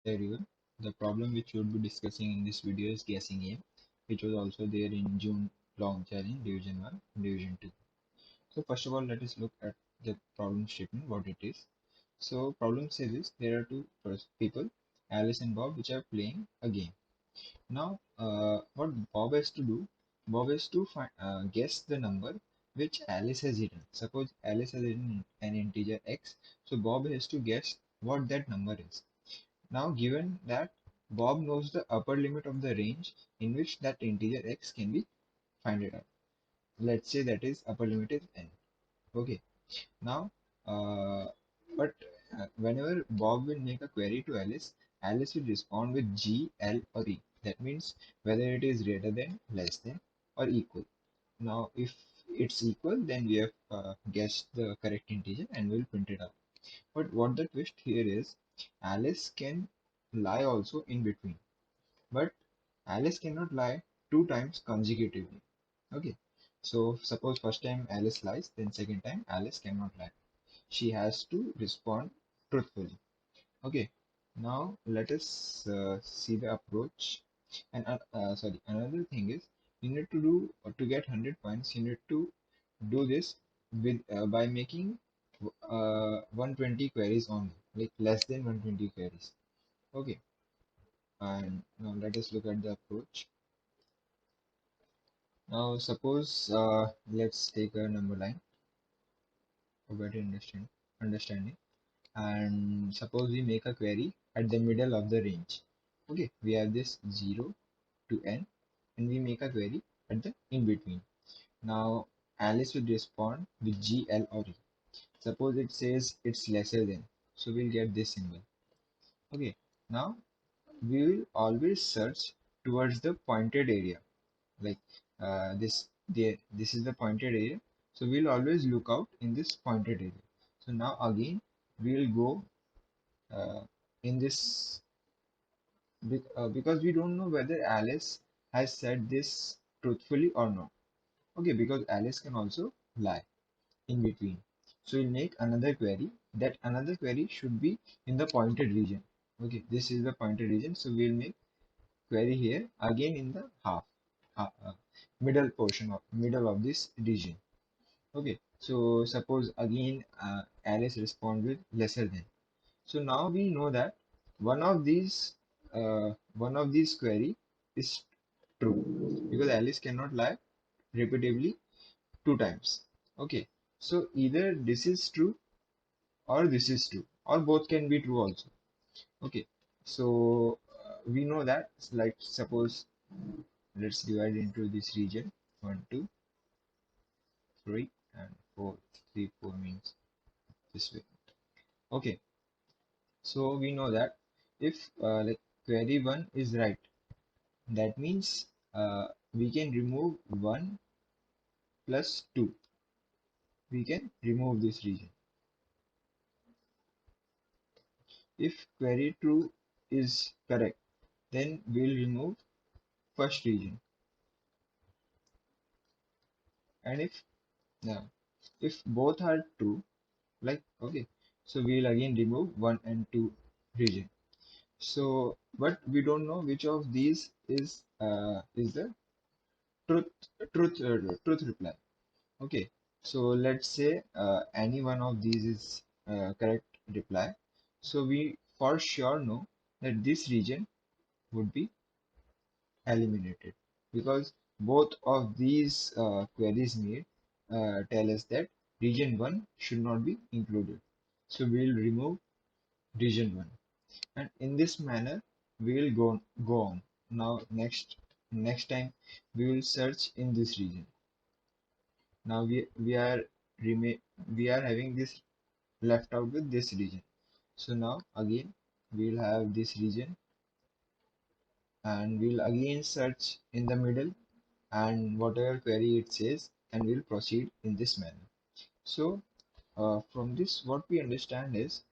There you go. The problem which we'll be discussing in this video is guessing game, which was also there in June long challenge Division 1, Division 2. So first of all, let us look at the problem statement, what it is. So problem says is there are two people, Alice and Bob, which are playing a game. Now, what Bob has to do, Bob has to guess the number which Alice has hidden. Suppose Alice has hidden an integer x, so Bob has to guess what that number is. Now, given that Bob knows the upper limit of the range in which that integer x can be found out. Let's say that is upper limit is n. Okay. Now, uh, but whenever Bob will make a query to Alice, Alice will respond with G, L, or E. That means whether it is greater than, less than, or equal. Now, if it's equal, then we have guessed the correct integer and we'll print it out. But what the twist here is, Alice can lie also in between, but Alice cannot lie two times consecutively. Okay, so suppose first time Alice lies, then second time Alice cannot lie. She has to respond truthfully. Okay, now let us see the approach. And sorry, another thing is you need to do to get 100 points. You need to do this with by making 120 queries only, like less than 120 queries. Okay, and now let us look at the approach. Now suppose let's take a number line for better understanding, and suppose we make a query at the middle of the range. Okay, we have this 0 to n, and we make a query at the in between. Now Alice will respond with G, L, or E. Suppose it says it's lesser than, so we'll get this symbol. Okay, now we will always search towards the pointed area, like this is the pointed area, so we'll always look out in this pointed area. So now again we'll go in this because we don't know whether Alice has said this truthfully or not. Okay, because Alice can also lie in between. So we'll make another query. That another query should be in the pointed region. Okay, this is the pointed region. So we'll make query here again in the uh, uh, middle of this region. Okay, so suppose again Alice respond with lesser than. So now we know that one of these query is true because Alice cannot lie repeatedly two times. Okay, so either this is true or this is true, or both can be true also. Okay, so we know that, like suppose let's divide into this region 1, 2, 3, and 4. 3, 4 means this way. Okay, so we know that if like query 1 is right, that means we can remove 1 plus 2. We can remove this region. If query true is correct, then we'll remove first region. And if both are true, like okay, so we'll again remove 1 and 2 region. So but we don't know which of these is the truth truth reply. Okay, so let's say any one of these is correct reply. So we for sure know that this region would be eliminated because both of these queries made tell us that region 1 should not be included. So we will remove region 1, and in this manner we will go on. Now next time we will search in this region. Now we are having this left out with this region. So now again we'll have this region and we'll again search in the middle and whatever query it says, and we'll proceed in this manner. So from this what we understand is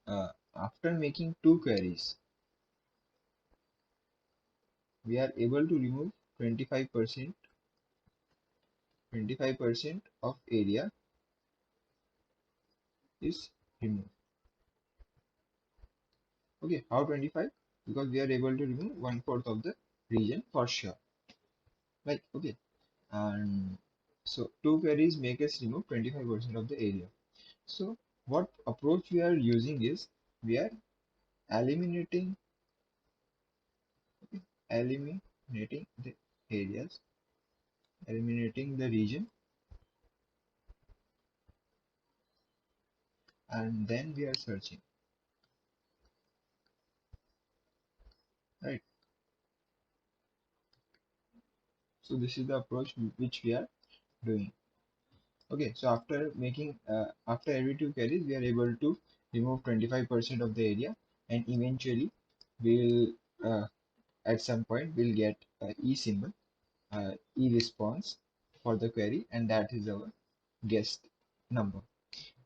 after making two queries we are able to remove 25% of area is removed. Okay, how 25? Because we are able to remove one fourth of the region for sure. Right, okay. And so two queries make us remove 25% of the area. So what approach we are using is we are eliminating eliminating the areas, eliminating the region, and then we are searching. Right. So this is the approach which we are doing. Okay, so after making after every two queries, we are able to remove 25% of the area, and eventually we'll at some point we'll get e symbol, e response for the query, and that is our guessed number.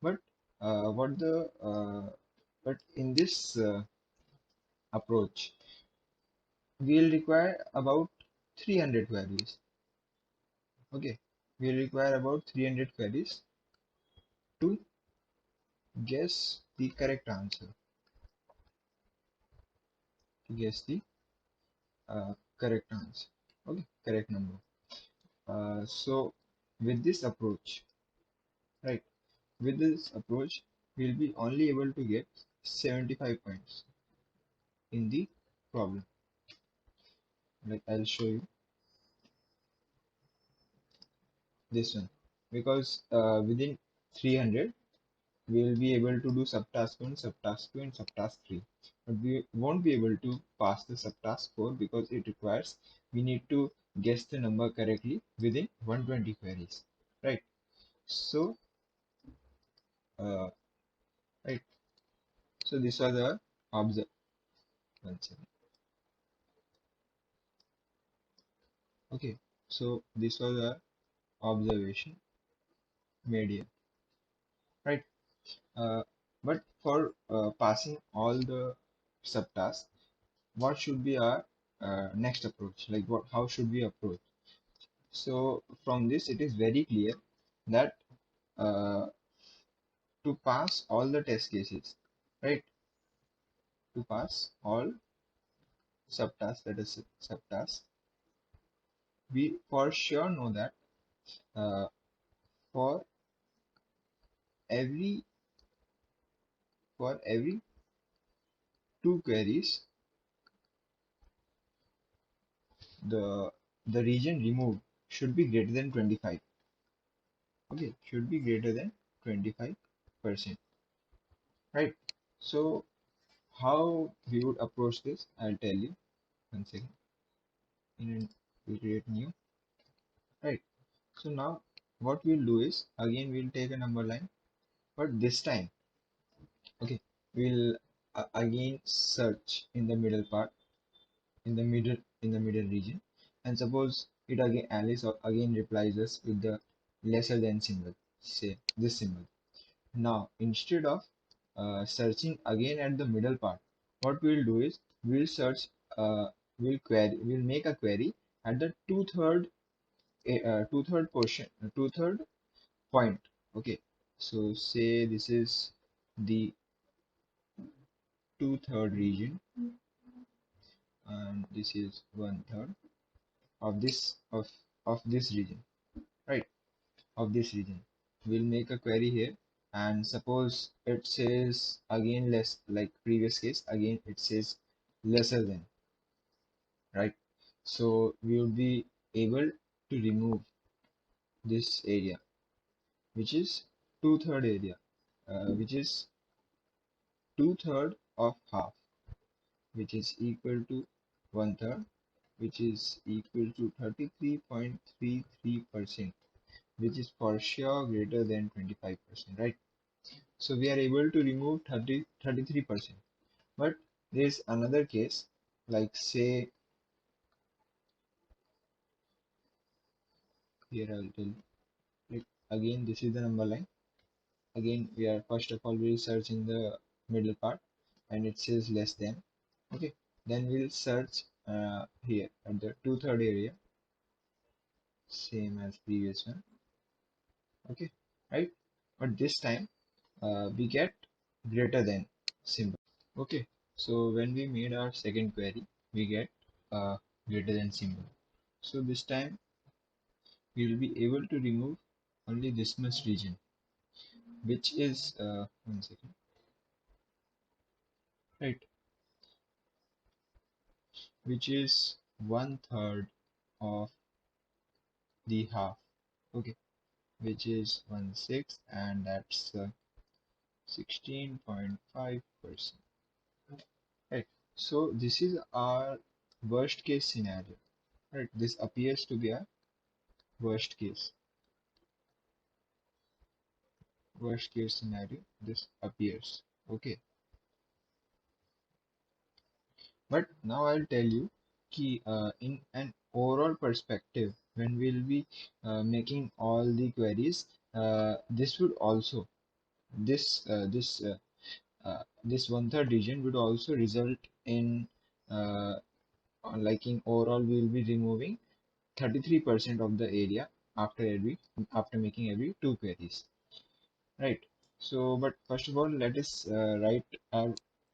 But what the but in this approach, we'll require about 300 queries. Okay, we'll require about 300 queries to guess the correct answer, to guess the correct answer. Okay, correct number. So with this approach, right, with this approach, we'll be only able to get 75 points in the problem. Like I'll show you this one, because within 300 we'll be able to do subtask 1, subtask 2, and subtask 3, but we won't be able to pass the subtask 4 because it requires we need to guess the number correctly within 120 queries, right? So uh, right, so this was our observe one second. Okay, so this was our observation made here, right? uh, but for passing all the subtasks, what should be our next approach? Like what, how should we approach? So from this it is very clear that uh, to pass all the test cases, right, to pass all subtasks, that is subtasks, we for sure know that uh, for every for every two queries, the the region removed should be greater than 25. Okay, should be greater than 25%, right? So how we would approach this, I'll tell you. One second. And we create new, right? So now what we'll do is again we'll take a number line, but this time, okay, we'll again search in the middle part, in the middle region, and suppose it again Alice or again replies us with the lesser than symbol, say this symbol. Now instead of searching again at the middle part, what we'll do is we'll search, uh, we'll make a query at the two-third portion, two-third point. Okay, so say this is the two-third region, and this is one-third of this region, right? Of this region, we'll make a query here, and suppose it says again less, like previous case, again it says lesser than, right? So we will be able to remove this area, which is two-third area, which is two-third of half, which is equal to one-third, which is equal to 33.33%, which is for sure greater than 25%, right? So we are able to remove 33%. But there is another case, like say here I'll tell you, like again this is the number line. Again we are first of all we'll search in the middle part, and it says less than. Okay, then we'll search here at the two-third area, same as previous one. Okay, right? But this time we get greater than symbol. Okay, So when we made our second query, we get a greater than symbol. So this time we will be able to remove only this much region, which is 1 second, right, which is 1/3 of the half, okay, which is 1/6, and that's 16.5%, right. So this is our worst case scenario, right. This appears to be a worst case, scenario, this appears, okay. But now I'll tell you key in an overall perspective, when we'll be making all the queries, this would also, this 1/3 region would also result in uh, like in overall we'll be removing 33% of the area after making every two queries, right. So but first of all, let us write our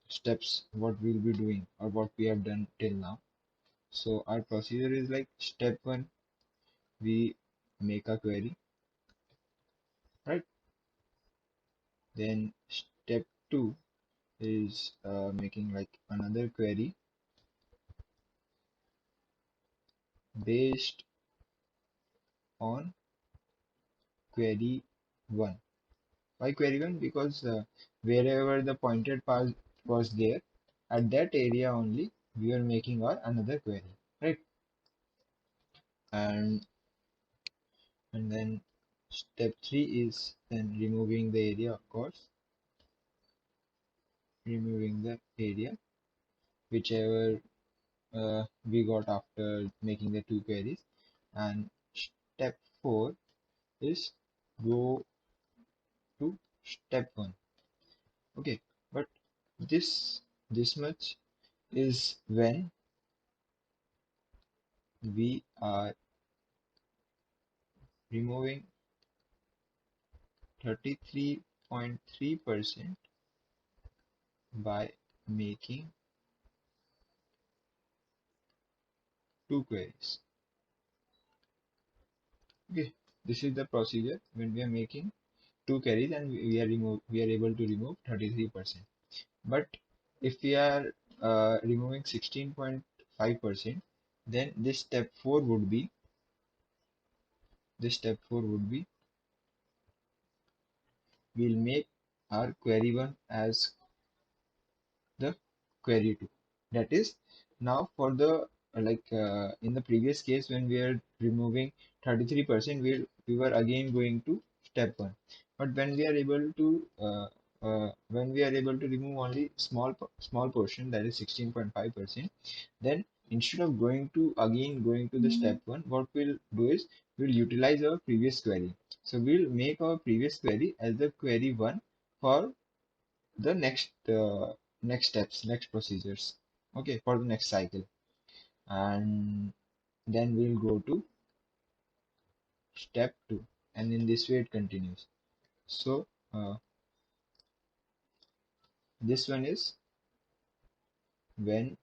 steps, what we'll be doing or what we have done till now. So our procedure is like: step one, we make a query, right? Then step two is making like another query based on query one. Why query one? Because wherever the pointed path was there, at that area only we are making our another query, right? And then step three is then removing the area, of course, removing the area whichever we got after making the two queries. And step 4 is go to step 1, okay. But this much is when we are removing 33.3% by making two queries, okay. This is the procedure when we are making two queries and we are able to remove 33%. But if we are removing 16.5%, then this step 4 would be we'll make our query 1 as the query 2. That is, now for the in the previous case when we are removing 33%, we were again going to step 1. But when we are able to remove only small portion, that is 16.5%, then instead of going to the step 1, what we'll do is we'll utilize our previous query. So we'll make our previous query as the query 1 for the next steps, next procedures, okay, for the next cycle. And then we'll go to step 2, and in this way it continues. So this one is when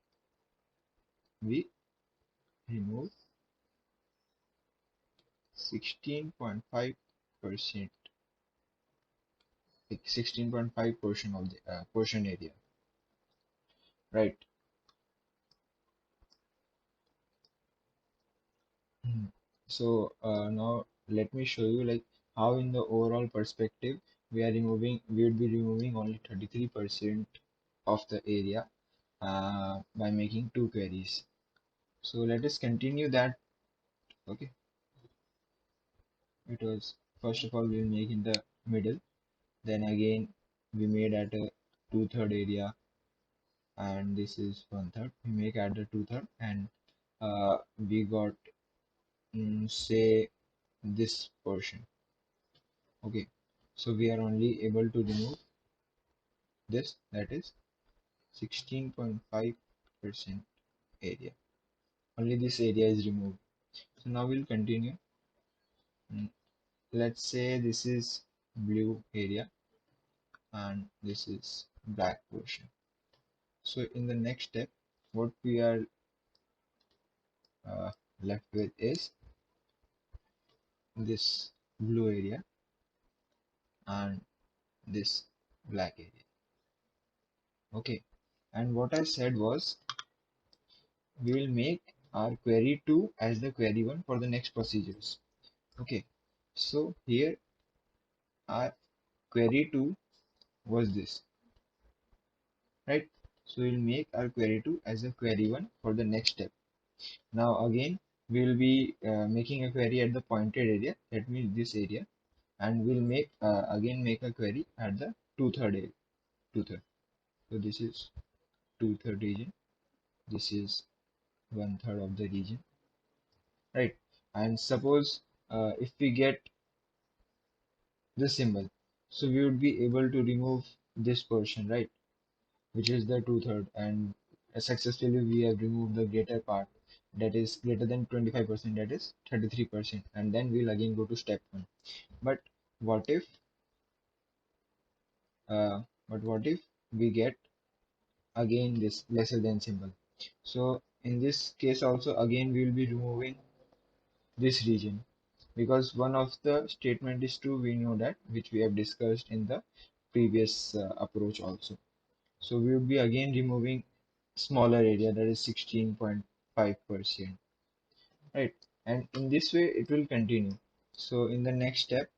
we remove 16.5%, like 16.5 portion of the portion area, right. Mhm. So now let me show you like how in the overall perspective we would be removing only 33% of the area by making two queries. So let us continue that, okay. It was first of all we'll make in the middle, then again we made at a 2/3 area, and this is 1/3, we make at the 2/3, and we got say this portion, okay. So we are only able to remove this, that is 16.5% area, only this area is removed. So now we'll continue. Mm, let's say this is blue area and this is black portion, So in the next step, what we are uh, left with is this blue area and this black area. Okay, and what I said was we will make our query 2 as the query 1 for the next procedures. Okay, so here our query 2 was this, right? So we'll make our query 2 as a query 1 for the next step. Now again we will be making a query at the pointed area, that means this area, and we'll make again make a query at the two-third area, two-third. So this is two-third region, this is one-third of the region, right? And suppose if we get this symbol, so we would be able to remove this portion, right, which is the two-third, and successfully we have removed the greater part, that is greater than 25%, that is 33%, and then we'll again go to step 1. But what if uh, what if we get again this lesser than symbol? So in this case also again we will be removing this region, because one of the statement is true, we know that, which we have discussed in the previous approach also. So we would be again removing smaller area, that is 16.5%, right? And in this way it will continue. So in the next step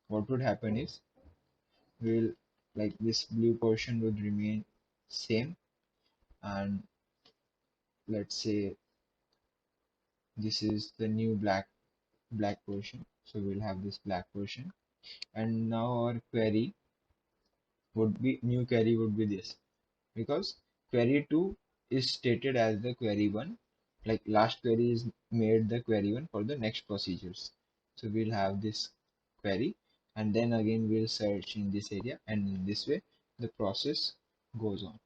what would happen is we'll, like, this blue portion would remain same, and let's say this is the new black portion, so we'll have this black portion, and now our query would be, new query would be this, because query 2 is stated as the query 1, like last query is made the query 1 for the next procedures. So we'll have this query, and then again we'll search in this area, and in this way the process goes on,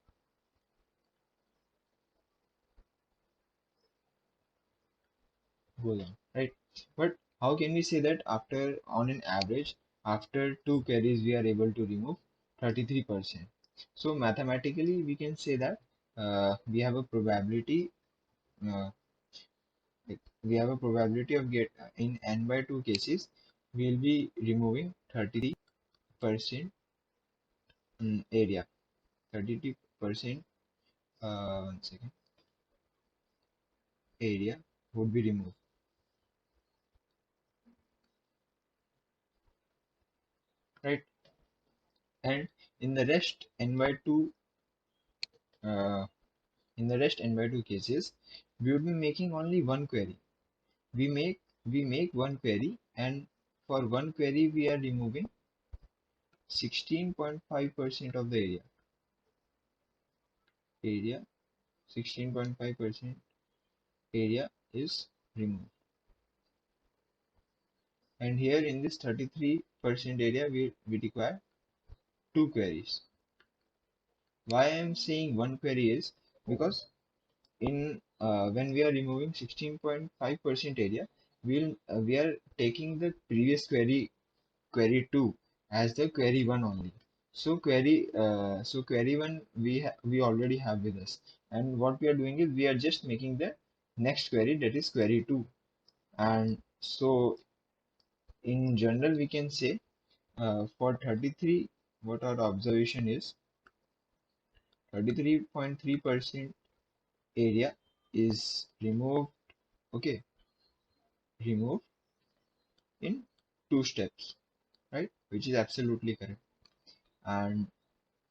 right? But how can we say that after, on an average, after two queries we are able to remove 33%? So mathematically we can say that we have a probability, uh, of get in n by 2 cases we'll be removing 33% area, 33% 1 second, area would be removed, right? And in the rest n by 2 uh, in the rest n by 2 cases we would be making only one query. We make one query, and for one query we are removing 16.5% of the area 16.5% area is removed. And here in this 33% area we require two queries. Why I am saying one query is because in when we are removing 16.5% area, we are taking the previous query 2 as the query 1 only. So query 1 we already have with us, and what we are doing is we are just making the next query, that is query 2. And so in general we can say for 33, what our observation is, 33.3% area is removed, okay, removed in two steps, right, which is absolutely correct. And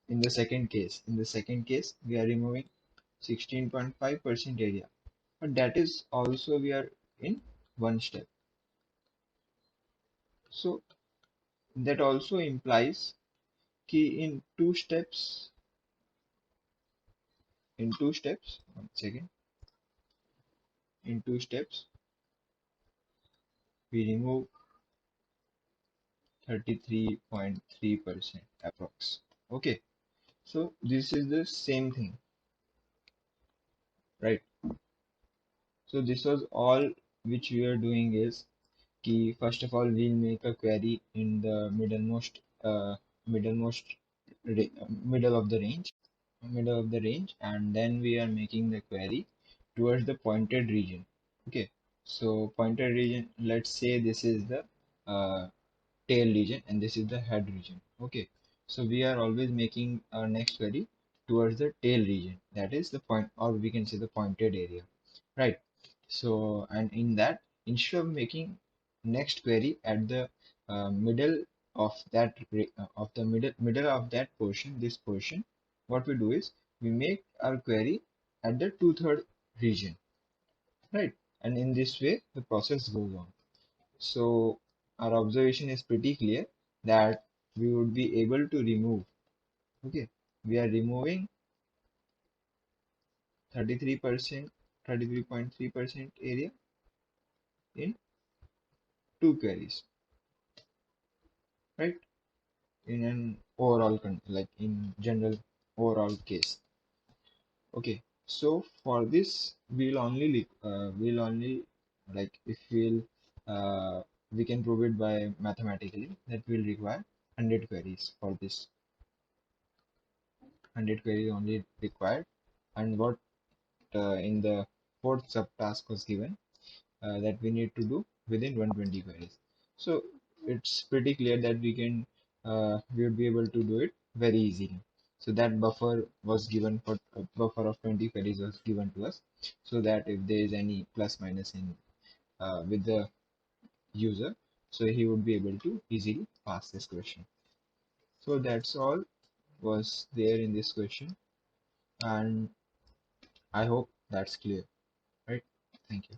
in the second case we are removing 16.5% area, but that is also we are in one step. So that also implies key in two steps, 1 second, in two steps we remove 33.3% approx. Okay, so this is the same thing, right? So this was all which we are doing is key. First of all, we'll make a query in the middle of the range. middle of the range, and then we are making the query towards the pointed region. Okay, so pointed region, let's say this is the uh, tail region and this is the head region. Okay, so we are always making our next query towards the tail region, that is the point, or we can say the pointed area, right? So, and in that, instead of making next query at the middle of that of the middle of that portion, this portion, what we do is we make our query at the two-third region, right? And in this way the process goes on. So our observation is pretty clear that we would be able to remove, okay, we are removing 33%, 33.3% area in two queries, right? In an overall, like in general overall case. Okay, so for this we'll only, like if we can prove it by mathematically that we'll require 100 queries for this. 100 queries only required. And what in the fourth subtask was given that we need to do within 120 queries. So it's pretty clear that we would be able to do it very easily. So that buffer was given for a buffer of 20 queries was given to us, so that if there is any plus minus in with the user, so he would be able to easily pass this question. So that's all was there in this question, and I hope that's clear, right? Thank you.